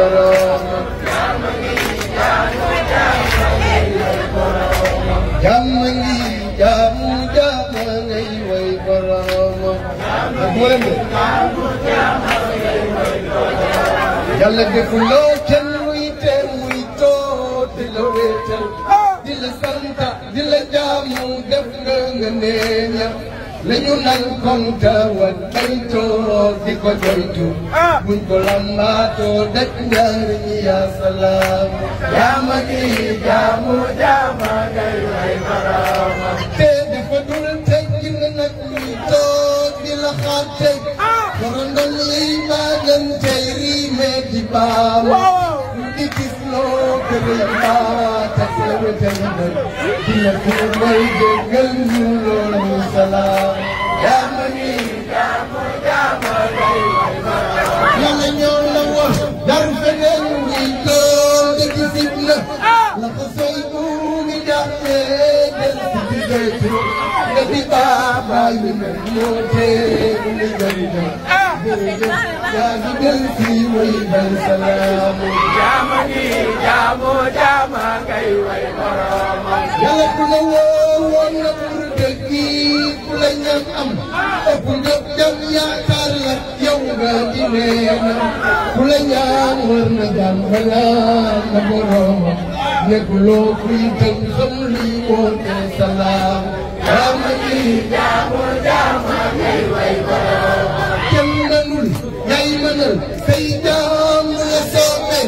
boromam jàmm ngi jaamu jaama ngay way boromam yàlla defuloo kenn muy te muy too di la wéetal di la sant di la jaamu def nga neeña lañu nan konta wan ay toog di ko joytu buñ ko lambaatoo daj njariñ ya salaam jaama gi jaamu jaama ngay way barama te dafa dul teggin nag muy toog di la xaar teg korondol yi maagan tey riime di baam di gis loo gërëy baa tak la wetal nag dina ko may déggal ñu loolu salaam jaama gi jaamu jaama ngay way barama yàlla ñoo la wax dar feneen muy toog di gisit na la ko soy bu mi jàppee del si di doytu nga di baaba yi mel moo teeg li jariña jërëjëf yaa ngi del si way bal salaamu jaama gi jaamu jaama ngay way boroma yàlla ku la woon na pour dëggi ku la ñam am ëpp ñëpp jam yaakaar la yow nga di neena ku la ñaan war na jàmbalaan na boroma nekkuloo kuy tënk xam lii woote salaam jaama gi jaamu jaama ngay way boroma kenn mënul yaay mënal say jaam la soobee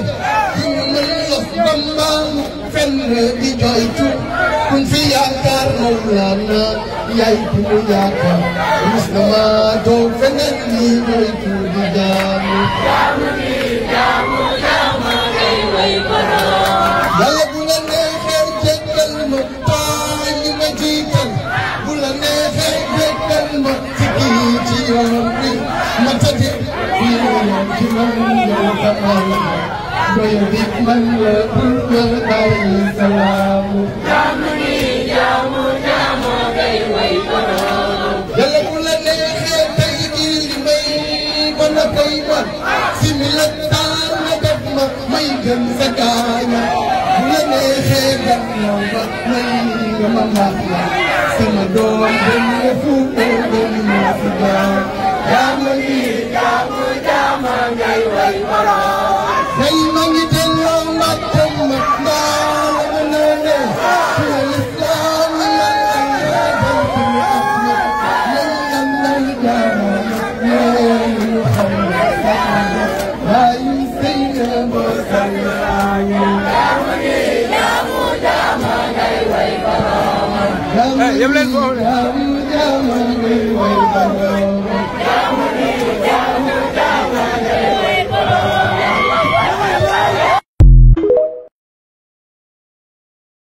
di ñu mën los bambaamu fenn di joytu kuñ fi yaakaar Mawlana yaay ku mu yaakaar mus na maa toog feneen di joytu di jaamu jaama gi jaamu jaama ngay way boroma yàlla bu la neexee jéggal ma taay li ma jiital bu la neexee jéggal ma ci kii ci yoon bi ma tëddi fii yoon ci man yow xamal doy bi man la bul ma bàyyi salaamu jaamu gi jaamu jaamu ngay way borom yàlla bu la neexee tey jii li may mën a koy wan simila taal na def ma may gën sa gaaña bu la neexee gannaaw ba may nga ma maax la sama doom dem nga fuutoo dem nga fi gaaw jaama gi jaamu jaama ngay way borom day ma ngi delloo mbàttam ma mbaa la ma noone ci lislaam yàlla dem ci ñu ak ma ñan ñan nay jaama ñooñu xam ne saxna bàyyi sëy na ma sallaañu jaama gi jaamu jaama ngay way borom jaamu gi jaamu jaama